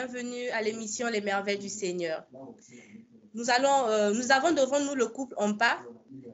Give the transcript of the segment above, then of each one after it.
bienvenue à l'émission Les Merveilles du Seigneur. Nous avons devant nous le couple Ompa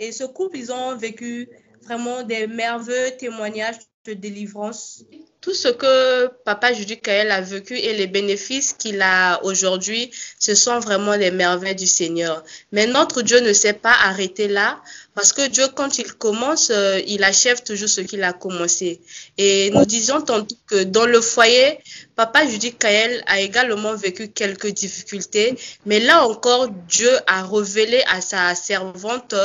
et ce couple, ils ont vécu vraiment des merveilleux témoignages de délivrance. Tout ce que Papa Judy Kael a vécu et les bénéfices qu'il a aujourd'hui, ce sont vraiment les merveilles du Seigneur. Mais notre Dieu ne s'est pas arrêté là, parce que Dieu, quand il commence, il achève toujours ce qu'il a commencé. Et nous disions tantôt que dans le foyer, Papa Judy Kael a également vécu quelques difficultés, mais là encore, Dieu a révélé à sa servante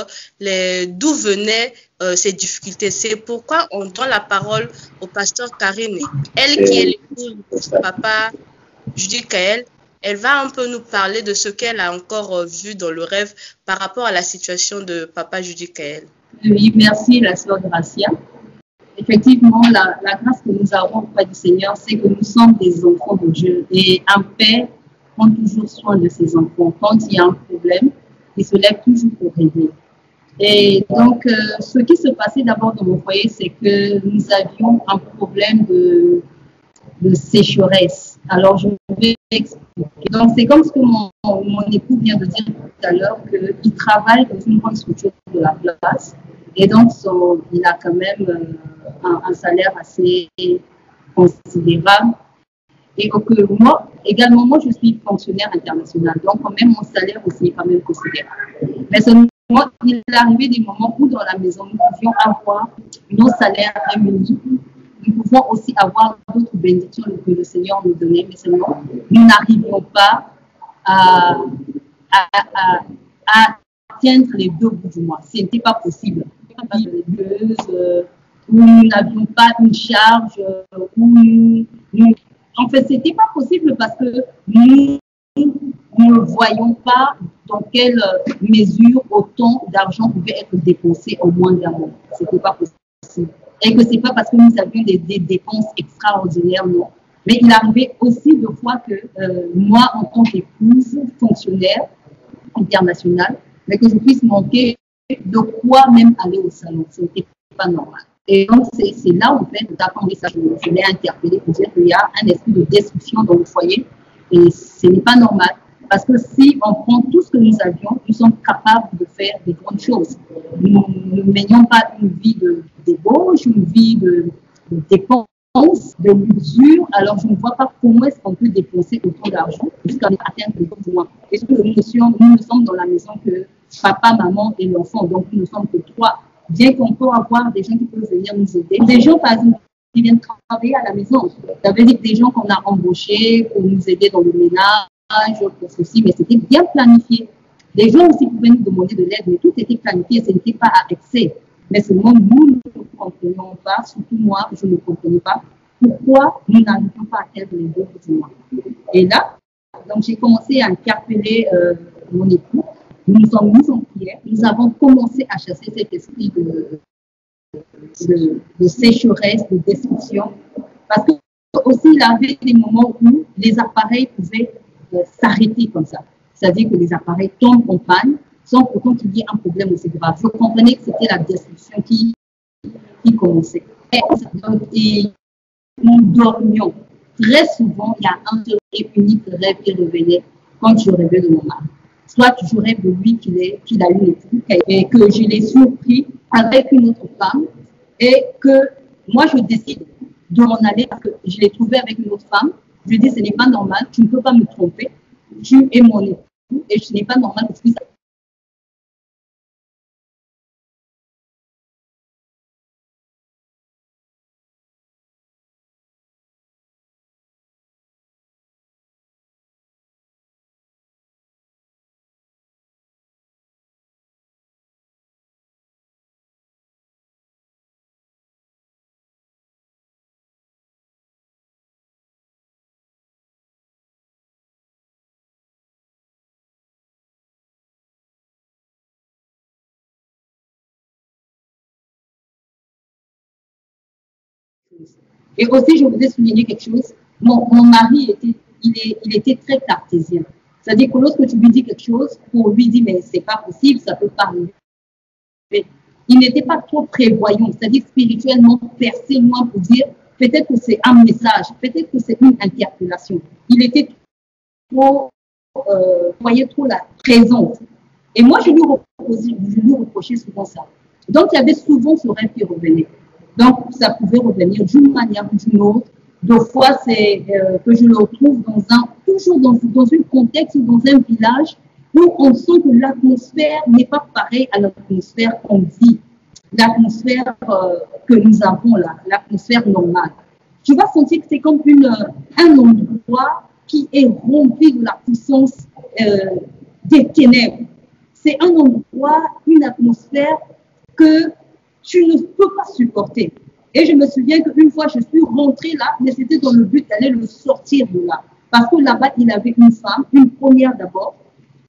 d'où venaient ces difficultés. C'est pourquoi on donne la parole au pasteur Karine. Elle qui est l'épouse de Papa Judy Kael, elle va un peu nous parler de ce qu'elle a encore vu dans le rêve par rapport à la situation de Papa Judy Kael. Oui, merci la sœur Gracia. Effectivement, la grâce que nous avons auprès du Seigneur, c'est que nous sommes des enfants de Dieu. Et un père prend toujours soin de ses enfants. Quand il y a un problème, il se lève toujours pour aider. Et donc, ce qui se passait d'abord dans mon foyer, c'est que nous avions un problème de sécheresse. Alors, je vais expliquer. Donc, c'est comme ce que mon époux vient de dire tout à l'heure, qu'il travaille dans une grande structure de la place. Et donc, il a quand même un salaire assez considérable. Et que moi, également, moi, je suis fonctionnaire international. Donc, quand même, mon salaire aussi est quand même considérable. Mais seulement, il est arrivé des moments où dans la maison, nous pouvions avoir nos salaires réunis. Nous pouvons aussi avoir d'autres bénédictions que le Seigneur nous donnait, mais seulement, nous n'arrivions pas à atteindre les deux bouts du mois. Ce n'était pas possible. Où nous n'avions pas une charge, en fait, ce n'était pas possible parce que nous ne voyons pas dans quelle mesure autant d'argent pouvait être dépensé au moins d'un mois. Ce n'était pas possible. Et que ce n'est pas parce que nous avions des dépenses extraordinaires, non. Mais il arrivait aussi de fois que moi, en tant qu'épouse, fonctionnaire internationale, mais que je puisse manquer de quoi même aller au salon. Ce n'était pas normal. Et donc, c'est là, en fait, d'après ça, je l'ai interpellé pour dire qu'il y a un esprit de destruction dans le foyer. Et ce n'est pas normal. Parce que si on prend tout ce que nous avions, nous sommes capables de faire des grandes choses. Nous ne menions pas une vie de débauche, une vie de dépenses, de l'usure. Alors, je ne vois pas comment est-ce qu'on peut dépenser autant d'argent jusqu'à atteindre les besoins. Et nous ne sommes dans la maison que papa, maman et l'enfant. Donc, nous ne sommes que trois. Bien qu'on peut avoir des gens qui peuvent venir nous aider. Des gens, par exemple, qui viennent travailler à la maison. Ça veut dire des gens qu'on a embauchés pour nous aider dans le ménage, pour ceci, mais c'était bien planifié. Les gens aussi pouvaient nous demander de l'aide, mais tout était planifié, ce n'était pas à excès. Mais seulement nous ne comprenions pas, surtout moi, je ne comprenais pas pourquoi nous n'arrivions pas à atteindre les deux du mois. Et là, donc j'ai commencé à interpeller mon époux. Nous nous sommes mis en prière. Nous avons commencé à chasser cet esprit de sécheresse, de destruction. Parce que aussi, il y avait des moments où les appareils pouvaient s'arrêter comme ça. C'est-à-dire que les appareils tombent en panne sans pourtant qu'il y ait un problème aussi grave. Je comprenais que c'était la destruction qui commençait. Et nous dormions. Très souvent, il y a un seul et unique rêve qui revenait quand je rêvais de mon mari. Soit je rêve de lui qu'il a une épouse et que je l'ai surpris avec une autre femme et que moi je décide de m'en aller parce que je l'ai trouvé avec une autre femme. Je dis ce n'est pas normal, tu ne peux pas me tromper, tu es mon époux et ce n'est pas normal que tu puisses. Et aussi, je voudrais souligner quelque chose. Mon mari, il était très cartésien. C'est-à-dire que lorsque tu lui dis quelque chose, pour lui dire, mais c'est pas possible, ça peut pas arriver. Il n'était pas trop prévoyant, c'est-à-dire spirituellement percé loin pour dire, peut-être que c'est un message, peut-être que c'est une interpellation. Il était trop, voyait trop la présence. Et moi, je lui reprochais souvent ça. Donc, il y avait souvent ce rêve qui revenait. Donc, ça pouvait revenir d'une manière ou d'une autre. Deux fois, c'est que je le retrouve toujours dans un contexte ou dans un village où on sent que l'atmosphère n'est pas pareille à l'atmosphère qu'on vit, l'atmosphère que nous avons là, l'atmosphère normale. Tu vas sentir que c'est comme un endroit qui est rempli de la puissance des ténèbres. C'est un endroit, une atmosphère que tu ne peux pas supporter. Et je me souviens qu'une fois, je suis rentrée là, mais c'était dans le but d'aller le sortir de là. Parce que là-bas, il avait une femme, une première d'abord,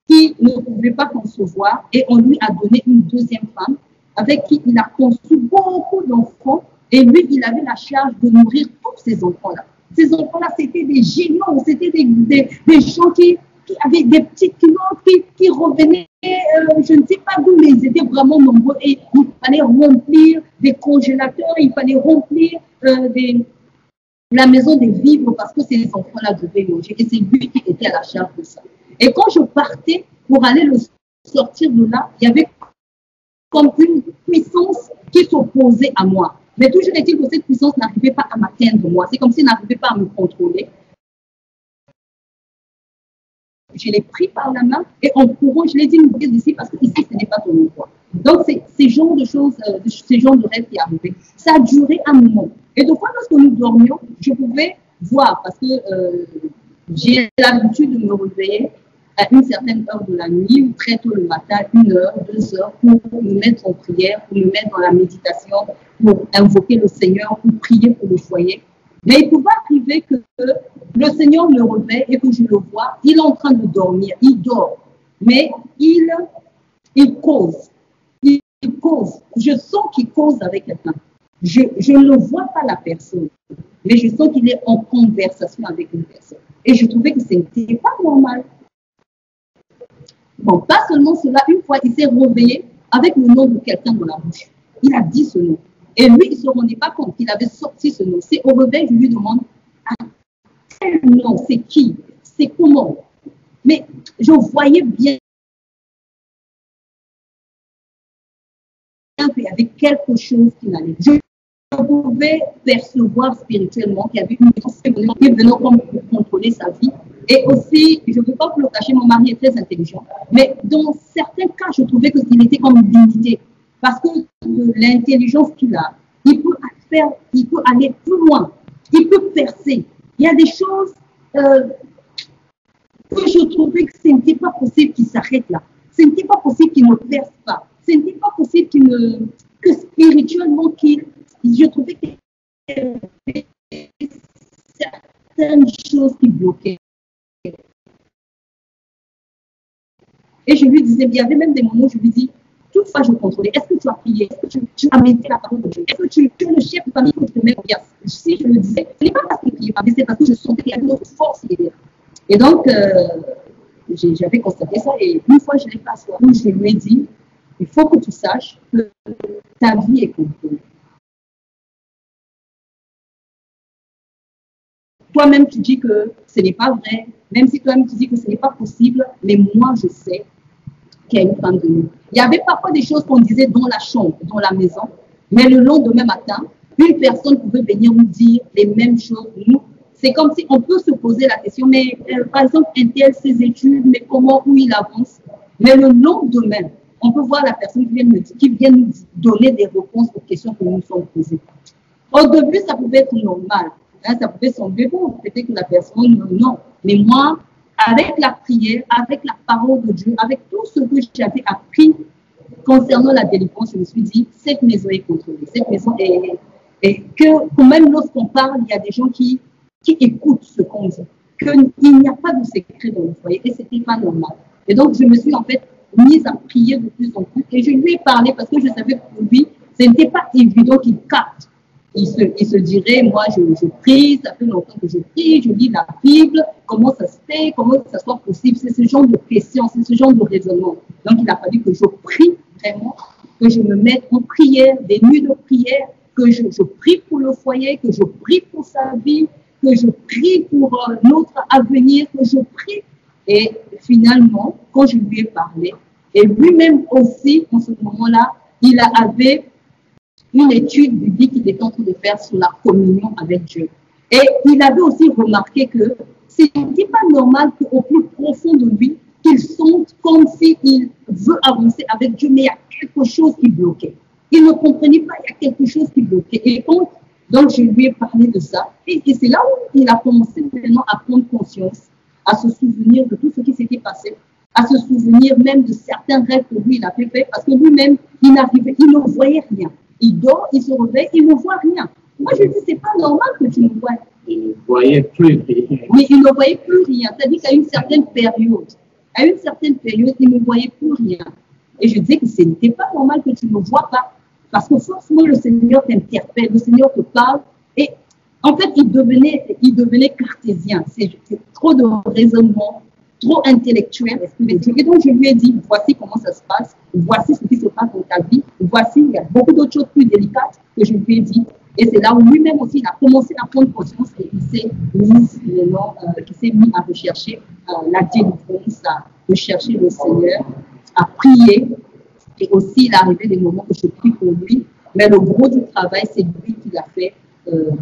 qui ne pouvait pas concevoir, et on lui a donné une deuxième femme, avec qui il a conçu beaucoup d'enfants, et lui, il avait la charge de nourrir tous ces enfants-là. Ces enfants-là, c'était des géniaux, c'était des gens qui avaient des petites culottes qui revenaient, je ne sais pas d'où, mais ils étaient vraiment nombreux, et il fallait remplir des congélateurs, il fallait remplir la maison des vivres, parce que ces enfants-là devaient loger, et c'est lui qui était à la charge de ça. Et quand je partais pour aller le sortir de là, il y avait comme une puissance qui s'opposait à moi. Mais toujours est-il que cette puissance n'arrivait pas à m'atteindre moi. C'est comme s'il n'arrivait pas à me contrôler. Je l'ai pris par la main et en courant, je l'ai dit, nous d'ici parce que ici, ce n'est pas ton endroit. Donc, c'est ces genres de choses, ces genres de rêves qui arrivaient. Ça a duré un moment. Et de fois, lorsque nous dormions, je pouvais voir parce que j'ai l'habitude de me réveiller à une certaine heure de la nuit ou très tôt le matin, 1 heure, 2 heures, pour me mettre en prière, pour me mettre dans la méditation, pour invoquer le Seigneur, pour prier pour le foyer. Mais il pouvait arriver que le Seigneur me réveille et que je le vois, il est en train de dormir, il dort, mais il cause, il cause. Je sens qu'il cause avec quelqu'un. Je ne vois pas la personne, mais je sens qu'il est en conversation avec une personne. Et je trouvais que ce n'était pas normal. Bon, pas seulement cela, une fois, il s'est réveillé avec le nom de quelqu'un dans la bouche. Il a dit ce nom. Et lui, il ne se rendait pas compte qu'il avait sorti ce nom. C'est au réveil, je lui demande, ah, quel nom, c'est qui, c'est comment? Mais je voyais bien qu'il y avait quelque chose qui n'allait pas. Je pouvais percevoir spirituellement qu'il y avait une chose qui venait comme pour contrôler sa vie. Et aussi, je ne veux pas vous le cacher, mon mari est très intelligent. Mais dans certains cas, je trouvais qu'il était comme limité. Parce que l'intelligence qu'il a, il peut aller plus loin. Il peut percer. Il y a des choses que je trouvais que ce n'était pas possible qu'il s'arrête là. Ce n'était pas possible qu'il ne perce pas. Ce n'était pas possible que spirituellement je trouvais qu'il y avait certaines choses qui bloquaient. Et je lui disais, il y avait même des moments où je lui dis, toutefois je contrôlais, est-ce que tu as prié, est-ce que tu as médité la parole de Dieu, est-ce que tu es le chef de famille que tu te mets en place? Si je le disais, ce n'est pas parce que je ne priais pas, mais c'est parce que je sentais qu'il y avait une autre force qui était là. Et donc, j'avais constaté ça, et une fois je l'ai fait asseoir, où je lui ai dit, il faut que tu saches que ta vie est contrôlée. Toi-même, tu dis que ce n'est pas vrai, même si toi-même tu dis que ce n'est pas possible, mais moi, je sais qu'il y a une femme de nous. Il y avait parfois des choses qu'on disait dans la chambre, dans la maison, mais le lendemain matin, une personne pouvait venir nous dire les mêmes choses. Nous, c'est comme si on peut se poser la question, mais par exemple, un tel ses études, mais comment, où il avance. Mais le lendemain, on peut voir la personne qui vient nous donner des réponses aux questions que nous nous sommes posées. Au début, ça pouvait être normal. Hein, ça pouvait sembler bon, peut-être que la personne, non. Mais moi, avec la prière, avec la parole de Dieu, avec tout ce que j'avais appris concernant la délivrance, je me suis dit, cette maison est contrôlée. Cette maison est... Et que même lorsqu'on parle, il y a des gens qui écoutent ce qu'on dit. Qu'il n'y a pas de secret dans le foyer et ce n'était pas normal. Et donc, je me suis en fait mise à prier de plus en plus. Et je lui ai parlé parce que je savais que pour lui, ce n'était pas évident qu'il capte. Il se dirait, moi, je prie, ça fait longtemps que je prie, je lis la Bible, comment ça se fait, comment ça soit possible. C'est ce genre de questions, c'est ce genre de raisonnement. Donc, il a fallu que je prie vraiment, que je me mette en prière, des nuits de prière, que je prie pour le foyer, que je prie pour sa vie, que je prie pour notre avenir, que je prie Et finalement, quand je lui ai parlé, et lui-même aussi, en ce moment-là, il avait une étude biblique qu'il était en train de faire sur la communion avec Dieu. Et il avait aussi remarqué que ce n'était pas normal qu'au plus profond de lui, qu'il sente comme s'il veut avancer avec Dieu, mais il y a quelque chose qui bloquait. Il ne comprenait pas, il y a quelque chose qui bloquait. Et donc je lui ai parlé de ça. Et c'est là où il a commencé maintenant à prendre conscience, à se souvenir de tout ce qui s'était passé, à se souvenir même de certains rêves que lui, il avait fait, parce que lui-même, il ne voyait rien. Il dort, il se réveille, il ne voit rien. Moi, je lui dis, c'est pas normal que tu ne vois rien. Il ne voyait plus rien. Oui, il ne voyait plus rien. C'est-à-dire qu'à une certaine période, il ne voyait plus rien. Et je disais que ce n'était pas normal que tu ne vois pas. Parce que forcément, le Seigneur t'interpelle, le Seigneur te parle. Et en fait, il devenait cartésien. C'est trop de raisonnement, trop intellectuel. Et donc, je lui ai dit, voici comment ça se passe. Voici ce qui se passe dans ta vie. Voici, il y a beaucoup d'autres choses plus délicates que je lui ai dit. Et c'est là où lui-même aussi, il a commencé à prendre conscience et il s'est mis à rechercher la délivrance, à rechercher le Seigneur, à prier. Et aussi, il est arrivé des moments où je prie pour lui. Mais le gros du travail, c'est lui qui l'a fait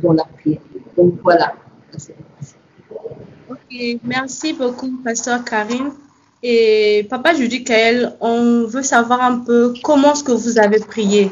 dans la prière. Donc voilà. Ok, merci beaucoup, Pasteur Karine. Et Papa Judy-Kael, on veut savoir un peu comment est-ce que vous avez prié.